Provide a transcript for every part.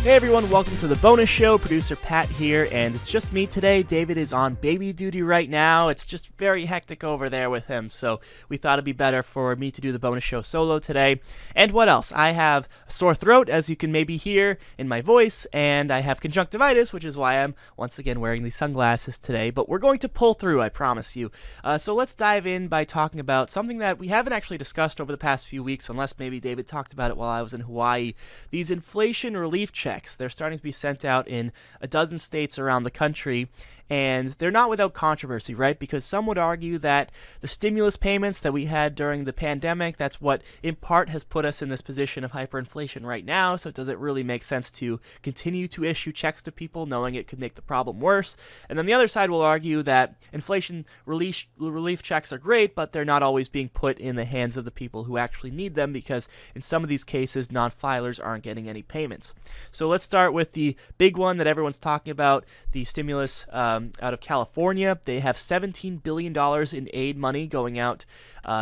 Hey everyone, welcome to the bonus show. Producer Pat here, and it's just me today. David is on baby duty right now. It's just very hectic over there with him, so we thought it'd be better for me to do the bonus show solo today. And what else? I have a sore throat, as you can maybe hear in my voice, and I have conjunctivitis, which is why I'm once again wearing these sunglasses today. But we're going to pull through, I promise you. So let's dive in by talking about something that we haven't actually discussed over the past few weeks, unless maybe David talked about it while I was in Hawaii. These inflation relief checks. They're starting to be sent out in a dozen states around the country, and they're not without controversy, right? Because some would argue that the stimulus payments that we had during the pandemic, that's what in part has put us in this position of hyperinflation right now. So does it really make sense to continue to issue checks to people knowing it could make the problem worse? And then the other side will argue that inflation relief checks are great, but they're not always being put in the hands of the people who actually need them, because in some of these cases, non-filers aren't getting any payments. So let's start with the big one that everyone's talking about, the stimulus out of California. They have $17 billion in aid money going out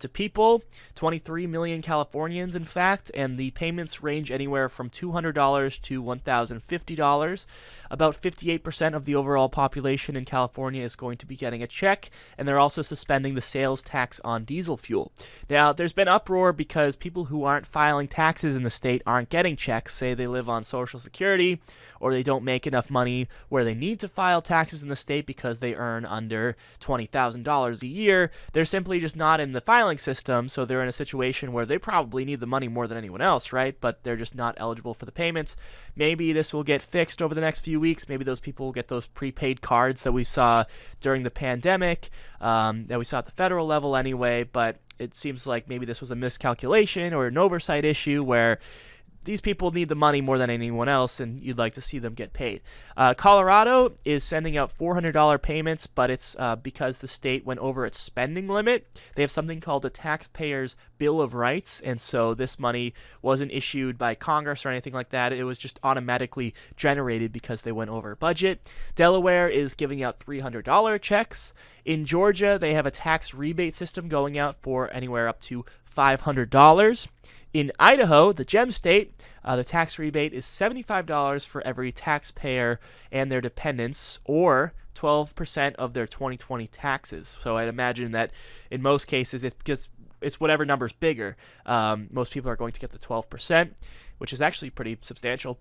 to people, 23 million Californians, in fact, and the payments range anywhere from $200 to $1,050. About 58% of the overall population in California is going to be getting a check, and they're also suspending the sales tax on diesel fuel. Now, there's been uproar because people who aren't filing taxes in the state aren't getting checks. Say they live on Social Security, or they don't make enough money where they need to file taxes in the state because they earn under $20,000 a year. They're simply just not in the filing system, so they're in a situation where they probably need the money more than anyone else, right? But they're just not eligible for the payments. Maybe this will get fixed over the next few weeks. Maybe those people will get those prepaid cards that we saw during the pandemic, that we saw at the federal level anyway, but it seems like maybe this was a miscalculation or an oversight issue where these people need the money more than anyone else, and you'd like to see them get paid. Colorado is sending out $400 payments, but it's because the state went over its spending limit. They have something called the Taxpayers' Bill of Rights, and so this money wasn't issued by Congress or anything like that. It was just automatically generated because they went over budget. Delaware is giving out $300 checks. In Georgia, they have a tax rebate system going out for anywhere up to $500. In Idaho, the gem state, the tax rebate is $75 for every taxpayer and their dependents, or 12% of their 2020 taxes. So I'd imagine that in most cases, it's because it's whatever number's bigger. Most people are going to get the 12%, which is actually pretty substantial.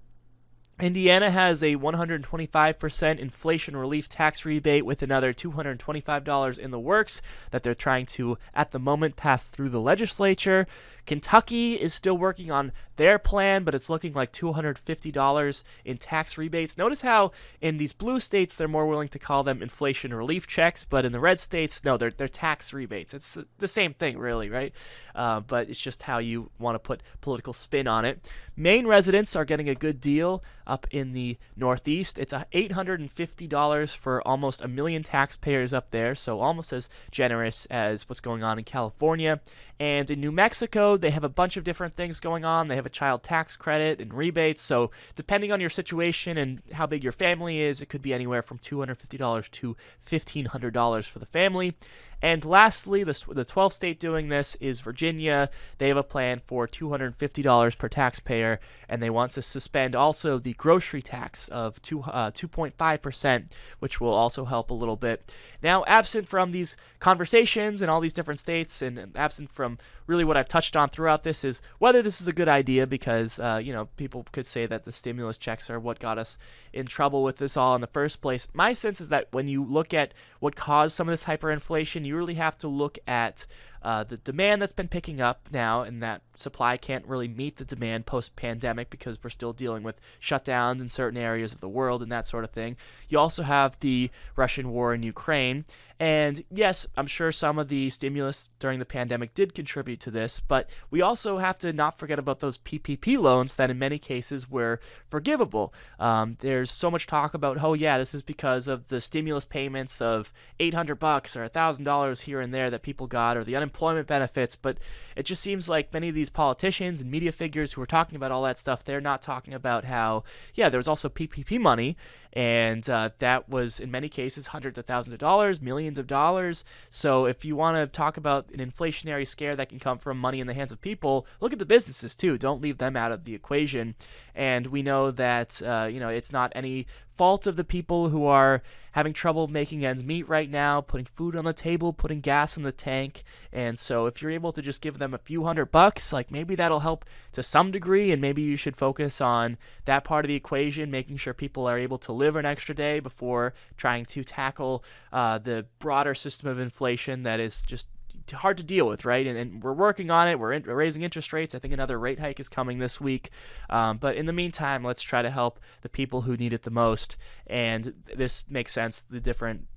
Indiana has a 125% inflation relief tax rebate with another $225 in the works that they're trying to, at the moment, pass through the legislature. Kentucky is still working on their plan, but it's looking like $250 in tax rebates. Notice how in these blue states, they're more willing to call them inflation relief checks, but in the red states, no, they're tax rebates. It's the same thing, really, right? But it's just how you want to put political spin on it. Maine residents are getting a good deal up in the Northeast. It's $850 for almost 1 million taxpayers up there, so almost as generous as what's going on in California. And in New Mexico, they have a bunch of different things going on. They have a child tax credit and rebates, so depending on your situation and how big your family is, it could be anywhere from $250 to $1,500 for the family. And lastly, the 12th state doing this is Virginia. They have a plan for $250 per taxpayer, and they want to suspend also the grocery tax of 2.5%, which will also help a little bit. Now, absent from these conversations in all these different states, and absent from really what I've touched on throughout this, is whether this is a good idea, because people could say that the stimulus checks are what got us in trouble with this all in the first place. My sense is that when you look at what caused some of this hyperinflation, you really have to look at the demand that's been picking up now, and that supply can't really meet the demand post-pandemic because we're still dealing with shutdowns in certain areas of the world and that sort of thing. You also have the Russian war in Ukraine, and yes, I'm sure some of the stimulus during the pandemic did contribute to this, but we also have to not forget about those PPP loans that in many cases were forgivable. There's so much talk about, oh yeah, this is because of the stimulus payments of $800 or $1,000 here and there that people got, or the unemployment benefits, but it just seems like many of these politicians and media figures who are talking about all that stuff, they're not talking about how, yeah, there was also PPP money, and that was in many cases hundreds of thousands of dollars, millions trillions of dollars. So if you want to talk about an inflationary scare that can come from money in the hands of people, look at the businesses too. Don't leave them out of the equation. And we know that it's not any fault of the people who are having trouble making ends meet right now, putting food on the table, putting gas in the tank. And so if you're able to just give them a few $100, like maybe that'll help to some degree, and maybe you should focus on that part of the equation, making sure people are able to live an extra day before trying to tackle the broader system of inflation that is just hard to deal with, right? And we're working on it. We're raising interest rates. I think another rate hike is coming this week. But in the meantime, let's try to help the people who need it the most. And this makes sense, the different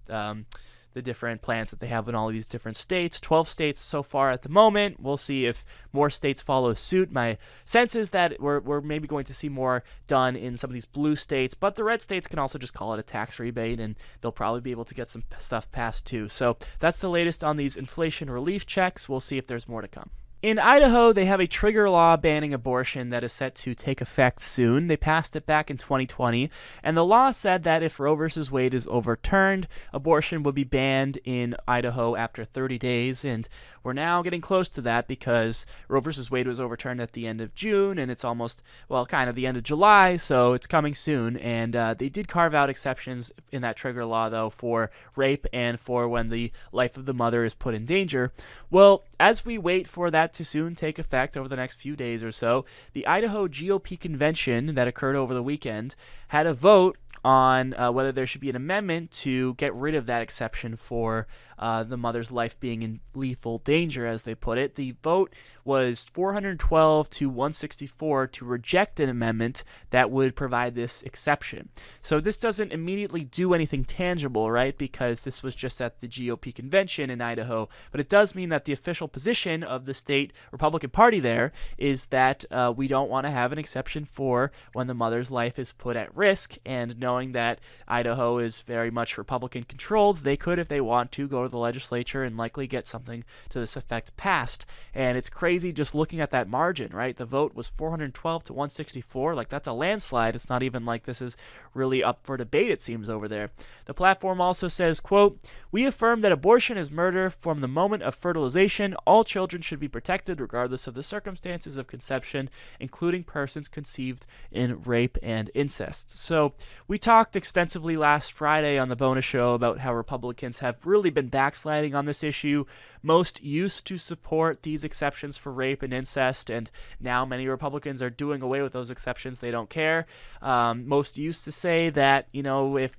plans that they have in all of these different states. 12 states so far at the moment. We'll see if more states follow suit. My sense is that we're maybe going to see more done in some of these blue states, but the red states can also just call it a tax rebate, and they'll probably be able to get some stuff passed too. So that's the latest on these inflation relief checks. We'll see if there's more to come. In Idaho, they have a trigger law banning abortion that is set to take effect soon. They passed it back in 2020, and the law said that if Roe v. Wade is overturned, abortion would be banned in Idaho after 30 days, and we're now getting close to that because Roe v. Wade was overturned at the end of June, and it's almost, kind of the end of July, so it's coming soon, and they did carve out exceptions in that trigger law, though, for rape and for when the life of the mother is put in danger. Well, as we wait for that to soon take effect over the next few days or so, the Idaho GOP convention that occurred over the weekend had a vote on whether there should be an amendment to get rid of that exception for the mother's life being in lethal danger, as they put it. The vote was 412 to 164 to reject an amendment that would provide this exception. So this doesn't immediately do anything tangible, right, because this was just at the GOP convention in Idaho, but it does mean that the official position of the state Republican Party there is that we don't want to have an exception for when the mother's life is put at risk, and knowing that Idaho is very much Republican controlled, they could, if they want to, go to the legislature and likely get something to this effect passed. And it's crazy just looking at that margin, right? The vote was 412 to 164. Like, that's a landslide. It's not even like this is really up for debate, it seems, over there. The platform also says, quote, "We affirm that abortion is murder from the moment of fertilization. All children should be protected regardless of the circumstances of conception, including persons conceived in rape and incest." So we talked extensively last Friday on the bonus show about how Republicans have really been backsliding on this issue. Most used to support these exceptions for rape and incest, and now many Republicans are doing away with those exceptions. They don't care. Most used to say that, if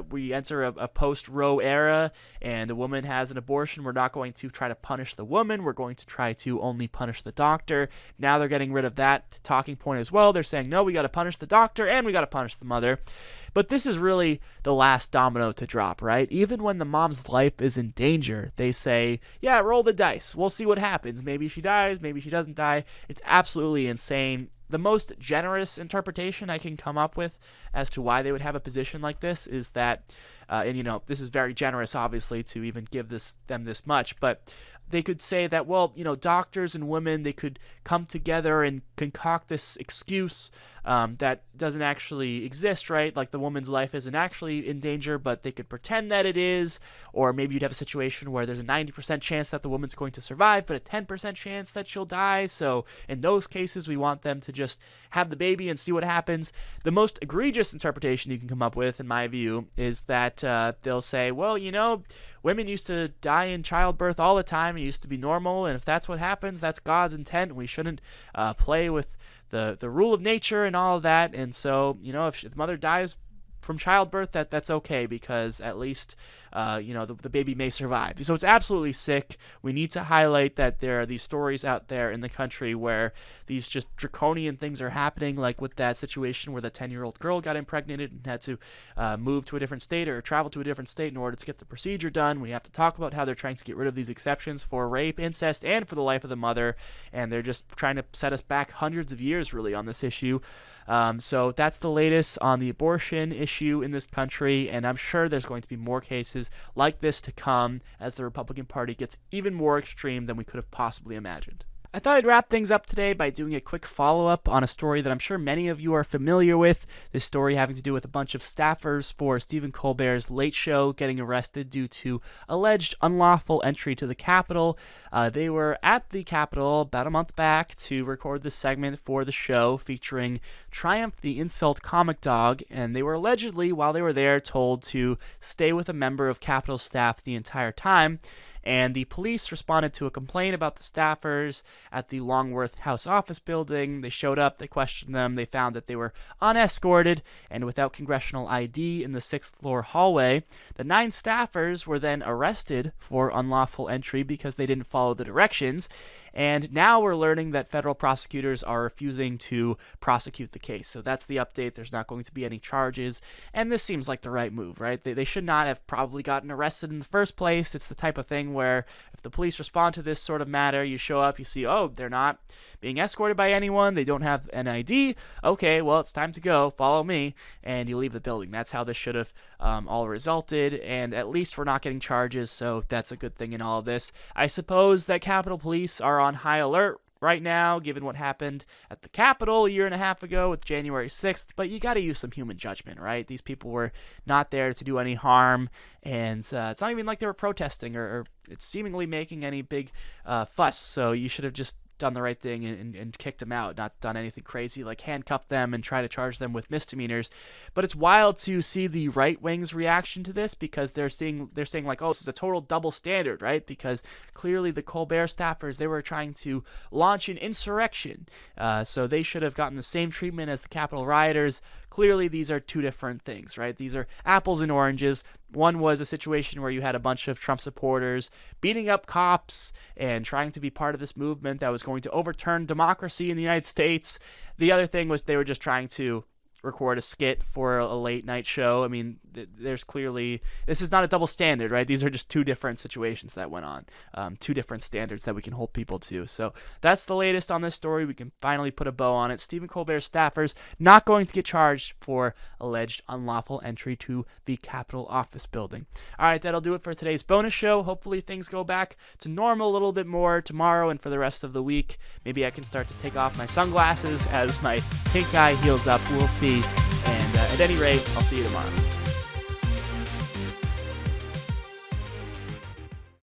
we enter a post-Roe era and a woman has an abortion, we're not going to try to punish the woman. We're going to try to only punish the doctor. Now they're getting rid of that talking point as well. They're saying, no, we got to punish the doctor and we got to punish the mother. But this is really the last domino to drop, right? Even when the mom's life is in danger, they say, yeah, roll the dice. We'll see what happens. Maybe she dies, maybe she doesn't die. It's absolutely insane. The most generous interpretation I can come up with as to why they would have a position like this is that, this is very generous, obviously, to even give them this much, but they could say that, doctors and women, they could come together and concoct this excuse that doesn't actually exist, right? Like, the woman's life isn't actually in danger, but they could pretend that it is. Or maybe you'd have a situation where there's a 90% chance that the woman's going to survive, but a 10% chance that she'll die. So in those cases, we want them to just have the baby and see what happens. The most egregious interpretation you can come up with, in my view, is that they'll say, women used to die in childbirth all the time. It used to be normal, and if that's what happens, that's God's intent. We shouldn't play with the rule of nature and all of that. And so, if the mother dies from childbirth, that's okay, because at least the baby may survive. So it's absolutely sick. We need to highlight that there are these stories out there in the country where these just draconian things are happening, like with that situation where the 10-year-old girl got impregnated and had to move to a different state or travel to a different state in order to get the procedure done. We have to talk about how they're trying to get rid of these exceptions for rape, incest, and for the life of the mother, and they're just trying to set us back hundreds of years, really, on this issue. So that's the latest on the abortion issue in this country, and I'm sure there's going to be more cases like this to come as the Republican Party gets even more extreme than we could have possibly imagined. I thought I'd wrap things up today by doing a quick follow-up on a story that I'm sure many of you are familiar with. This story having to do with a bunch of staffers for Stephen Colbert's Late Show getting arrested due to alleged unlawful entry to the Capitol. They were at the Capitol about a month back to record this segment for the show featuring Triumph the Insult Comic Dog, and they were allegedly, while they were there, told to stay with a member of Capitol staff the entire time. And the police responded to a complaint about the staffers at the Longworth House Office building. They showed up, they questioned them, they found that they were unescorted and without congressional ID in the 6th floor hallway. The 9 staffers were then arrested for unlawful entry because they didn't follow the directions. And now we're learning that federal prosecutors are refusing to prosecute the case. So that's the update. There's not going to be any charges. And this seems like the right move, right? They should not have probably gotten arrested in the first place. It's the type of thing where if the police respond to this sort of matter, you show up, you see, oh, they're not being escorted by anyone. They don't have an ID. Okay, well, it's time to go. Follow me. And you leave the building. That's how this should have all resulted. And at least we're not getting charges. So that's a good thing in all of this. I suppose that Capitol Police are on high alert right now, given what happened at the Capitol a year and a half ago with January 6th, but you got to use some human judgment, right? These people were not there to do any harm, and it's not even like they were protesting or it's seemingly making any big fuss, so you should have just done the right thing and kicked them out, not done anything crazy like handcuff them and try to charge them with misdemeanors. But it's wild to see the right wing's reaction to this, because they're saying like, oh, this is a total double standard, right? Because clearly the Colbert staffers, they were trying to launch an insurrection, so they should have gotten the same treatment as the Capitol rioters. Clearly these are two different things, right? These are apples and oranges. One was a situation where you had a bunch of Trump supporters beating up cops and trying to be part of this movement that was going to overturn democracy in the United States. The other thing was they were just trying to record a skit for a late night show. I mean, there's clearly, this is not a double standard, right? These are just two different situations that went on, two different standards that we can hold people to. So that's the latest on this story. We can finally put a bow on it. Stephen Colbert's staffers not going to get charged for alleged unlawful entry to the Capitol office building. All right, that'll do it for today's bonus show. Hopefully things go back to normal a little bit more tomorrow and for the rest of the week. Maybe I can start to take off my sunglasses as my pink eye heals up. We'll see. And at any rate, I'll see you tomorrow.